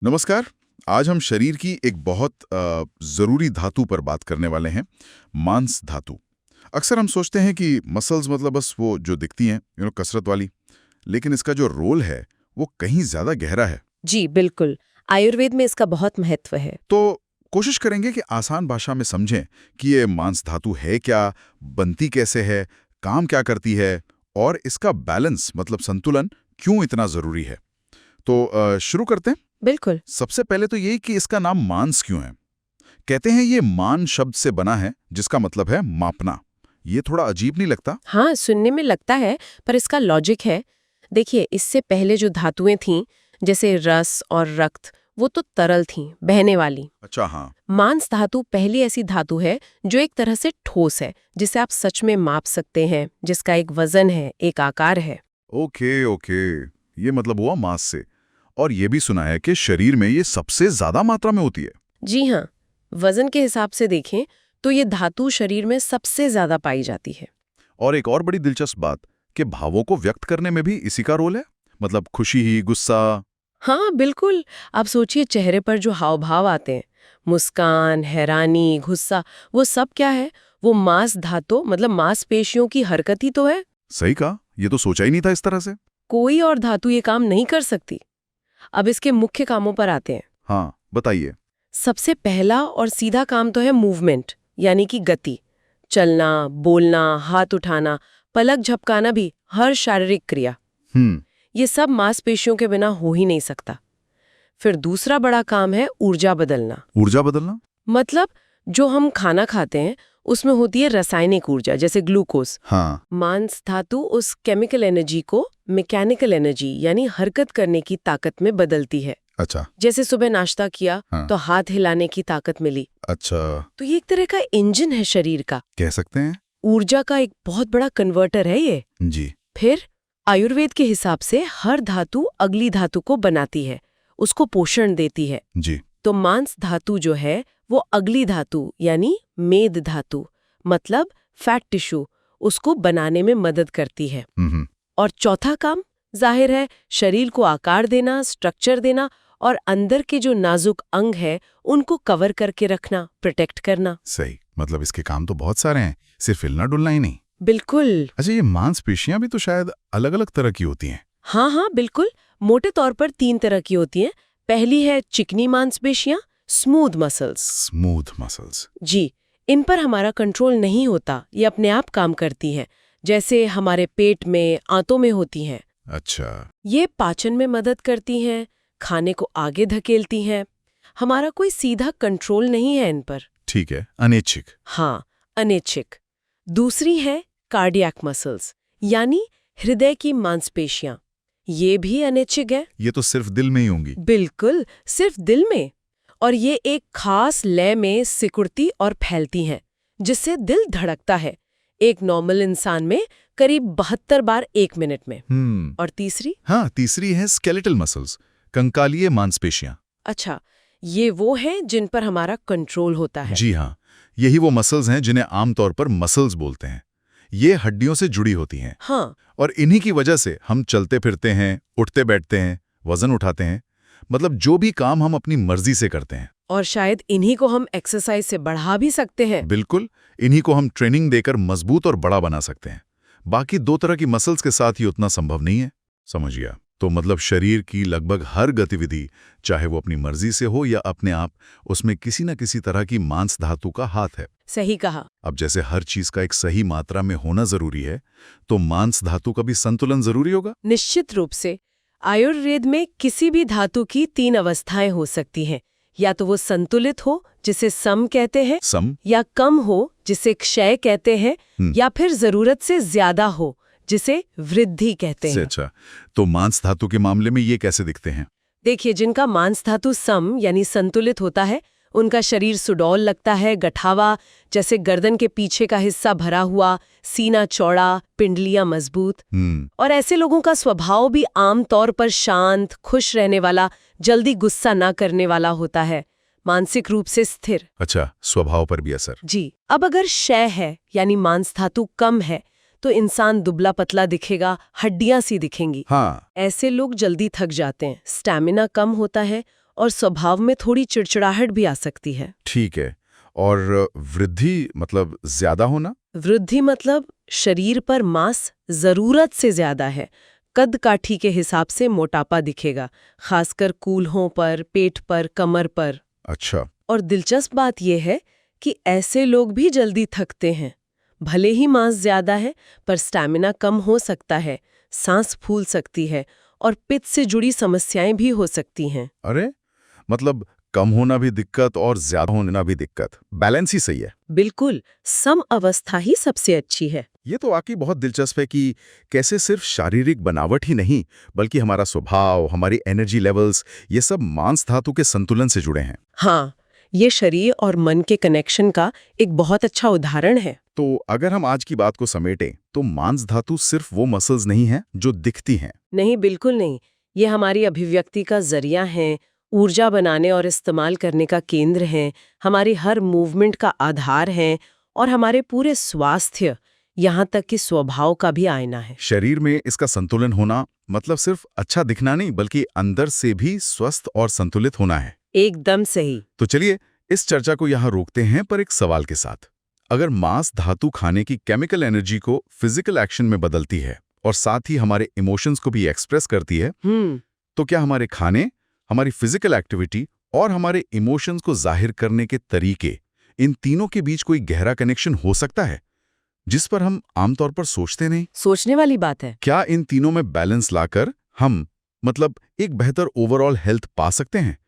नमस्कार। आज हम शरीर की एक बहुत ज़रूरी धातु पर बात करने वाले हैं, मांस धातु। अक्सर हम सोचते हैं कि मसल्स मतलब बस वो जो दिखती हैं, कसरत वाली। लेकिन इसका जो रोल है, वो कहीं ज़्यादा गहरा है। जी बिल्कुल। आयुर्वेद में इसका बहुत महत्व है। तो कोशिश करेंगे कि आसान भाषा में समझें कि ये मांस धातु है क्या, बनती कैसे है, काम क्या करती है और इसका बैलेंस मतलब संतुलन क्यों इतना ज़रूरी है। तो शुरू करते हैं। बिल्कुल। सबसे पहले तो ये कि इसका नाम मांस क्यों है। कहते हैं ये मान शब्द से बना है, जिसका मतलब है मापना। ये थोड़ा अजीब नहीं लगता? हाँ, सुनने में लगता है, पर इसका लॉजिक है। देखिए, इससे पहले जो धातुएं थीं, जैसे रस और रक्त, वो तो तरल थीं, बहने वाली। अच्छा, हाँ। मांस धातु पहली ऐसी धातु है जो एक तरह से ठोस है, जिसे आप सच में माप सकते हैं, जिसका एक वजन है, एक आकार है। ओके ओके, ये मतलब हुआ मांस से। और ये भी सुना है कि शरीर में ये सबसे ज्यादा मात्रा में होती है। जी हाँ, वजन के हिसाब से देखें तो ये धातु शरीर में सबसे ज्यादा पाई जाती है। और एक और बड़ी दिलचस्प बात कि भावों को व्यक्त करने में भी इसी का रोल है। मतलब खुशी ही, गुस्सा। हाँ बिल्कुल। आप सोचिए, चेहरे पर जो हाव भाव आते हैं, मुस्कान, हैरानी, गुस्सा, वो सब क्या है? वो मांस धातु मतलब मांसपेशियों की हरकत ही तो है। सही कहा, ये तो सोचा ही नहीं था इस तरह से। कोई और धातु ये काम नहीं कर सकती। अब इसके मुख्य कामों पर आते हैं। हाँ, बताइए। सबसे पहला और सीधा काम तो है मूवमेंट, यानी कि गति। चलना, बोलना, हाथ उठाना, पलक झपकाना भी हर शारीरिक क्रिया। हम्म। ये सब मांसपेशियों के बिना हो ही नहीं सकता। फिर दूसरा बड़ा काम है ऊर्जा बदलना। ऊर्जा बदलना? मतलब जो हम खाना खाते हैं उसमें होती है रासायनिक ऊर्जा, जैसे ग्लूकोज। हाँ। मांस धातु उस केमिकल एनर्जी को मैकेनिकल एनर्जी यानी हरकत करने की ताकत में बदलती है। अच्छा। जैसे सुबह नाश्ता किया हाँ। तो हाथ हिलाने की ताकत मिली। अच्छा। तो ये एक तरह का इंजन है शरीर का, कह सकते हैं। ऊर्जा का एक बहुत बड़ा कन्वर्टर है ये। जी। फिर आयुर्वेद के हिसाब से हर धातु अगली धातु को बनाती है, उसको पोषण देती है। जी। तो मांस धातु जो है वो अगली धातु यानी मेद धातु मतलब फैट टिश्यू, उसको बनाने में मदद करती है। और चौथा काम जाहिर है शरीर को आकार देना, स्ट्रक्चर देना और अंदर के जो नाजुक अंग है उनको कवर करके रखना, प्रोटेक्ट करना। सही, मतलब इसके काम तो बहुत सारे हैं, सिर्फ हिलना डुलना ही नहीं। बिल्कुल। अच्छा, ये मांसपेशियां भी तो शायद अलग अलग तरह की होती हैं। हाँ हाँ बिल्कुल। मोटे तौर पर 3 तरह की होती हैं। पहली है चिकनी मांसपेशियां, स्मूथ मसल्स। Smooth muscles. जी, इन पर हमारा कंट्रोल नहीं होता, ये अपने आप काम करती हैं, जैसे हमारे पेट में, आंतों में होती हैं। अच्छा। ये पाचन में मदद करती हैं, खाने को आगे धकेलती हैं। हमारा कोई सीधा कंट्रोल नहीं है इन पर। ठीक है, अनैच्छिक। हाँ, अनैच्छिक। दूसरी है कार्डियक मसल्स, यानी हृदय की मांसपेशियां। ये भी अनैच्छिक है। ये तो सिर्फ दिल में ही होंगी। बिल्कुल, सिर्फ दिल में। और ये एक खास लय में सिकुड़ती और फैलती हैं, जिससे दिल धड़कता है। एक नॉर्मल इंसान में करीब 72 बार 1 मिनट में। और तीसरी? हाँ, तीसरी है स्केलेटल मसल्स, कंकालीय मांसपेशियां। अच्छा, ये वो हैं जिन पर हमारा कंट्रोल होता है। जी हाँ, यही वो मसल्स हैं जिन्हें आमतौर पर मसल्स बोलते हैं। ये हड्डियों से जुड़ी होती हैं। हाँ। और इन्हीं की वजह से हम चलते फिरते हैं, उठते बैठते हैं, वजन उठाते हैं, मतलब जो भी काम हम अपनी मर्जी से करते हैं। और शायद इन्हीं को हम एक्सरसाइज से बढ़ा भी सकते हैं। बिल्कुल, इन्हीं को हम ट्रेनिंग देकर मजबूत और बड़ा बना सकते हैं। बाकी 2 तरह की मसल्स के साथ ही उतना संभव नहीं है। समझ गया। तो मतलब शरीर की लगभग हर गतिविधि, चाहे वो अपनी मर्जी से हो या अपने आप, उसमें किसी न किसी तरह की मांस धातु का हाथ है। सही कहा। अब जैसे हर चीज का एक सही मात्रा में होना जरूरी है, तो मांस धातु का भी संतुलन जरूरी होगा। निश्चित रूप से। आयुर्वेद में किसी भी धातु की 3 अवस्थाएं हो सकती हैं। या तो वो संतुलित हो, जिसे सम कहते हैं, सम। या कम हो, जिसे क्षय कहते हैं, या फिर जरूरत से ज्यादा हो, जिसे वृद्धि कहते हैं। अच्छा, तो मांस धातु के मामले में ये कैसे दिखते हैं? देखिए, जिनका मांस धातु सम यानी संतुलित होता है, उनका शरीर सुडौल लगता है, गठावा, जैसे गर्दन के पीछे का हिस्सा भरा हुआ, सीना चौड़ा, पिंडलियां मजबूत। और ऐसे लोगों का स्वभाव भी आमतौर पर शांत, खुश रहने वाला, जल्दी गुस्सा ना करने वाला होता है, मानसिक रूप से स्थिर। अच्छा, स्वभाव पर भी असर। जी। अब अगर क्षय है यानी मांस धातु कम है, तो इंसान दुबला पतला दिखेगा, हड्डियां सी दिखेंगी। हाँ। ऐसे लोग जल्दी थक जाते हैं, स्टैमिना कम होता है और स्वभाव में थोड़ी चिड़चिड़ाहट भी आ सकती है। ठीक है। और वृद्धि मतलब ज्यादा होना? वृद्धि मतलब शरीर पर मांस जरूरत से ज्यादा है। कद काठी के हिसाब से मोटापा दिखेगा, खासकर कूल्हों पर, पेट पर, कमर पर। अच्छा। और दिलचस्प बात यह है कि ऐसे लोग भी जल्दी थकते हैं। भले ही मांस ज्यादा है, पर स्टैमिना कम हो सकता है, सांस फूल सकती है और पित्त से जुड़ी समस्याएं भी हो सकती हैं। अरे, मतलब कम होना भी दिक्कत और ज्यादा होना भी दिक्कत। बैलेंस ही सही है। बिल्कुल, सम अवस्था ही सबसे अच्छी है। ये तो वाकई बहुत दिलचस्प है कि कैसे सिर्फ शारीरिक बनावट ही नहीं, बल्कि हमारा स्वभाव, हमारी एनर्जी लेवल्स, ये सब मांस धातु के संतुलन से जुड़े हैं। हाँ, ये शरीर और मन के कनेक्शन का एक बहुत अच्छा उदाहरण है। तो अगर हम आज की बात को समेटें, तो मांस धातु सिर्फ वो मसल्स नहीं हैं जो दिखती हैं। नहीं, बिल्कुल नहीं। ये हमारी अभिव्यक्ति का जरिया है, ऊर्जा बनाने और इस्तेमाल करने का केंद्र है, हमारी हर मूवमेंट का आधार है और हमारे पूरे स्वास्थ्य, यहाँ तक कि स्वभाव का भी आईना है। शरीर में इसका संतुलन होना मतलब सिर्फ अच्छा दिखना नहीं, बल्कि अंदर से भी स्वस्थ और संतुलित होना है। एकदम सही। तो चलिए इस चर्चा को यहाँ रोकते हैं, पर एक सवाल के साथ। अगर मांस धातु खाने की केमिकल एनर्जी को फिजिकल एक्शन में बदलती है और साथ ही हमारे इमोशंस को भी एक्सप्रेस करती है, तो क्या हमारे खाने, हमारी फिजिकल एक्टिविटी और हमारे इमोशंस को जाहिर करने के तरीके, इन तीनों के बीच कोई गहरा कनेक्शन हो सकता है जिस पर हम आमतौर पर सोचते नहीं? सोचने वाली बात है। क्या इन तीनों में बैलेंस लाकर हम मतलब एक बेहतर ओवरऑल हेल्थ पा सकते हैं?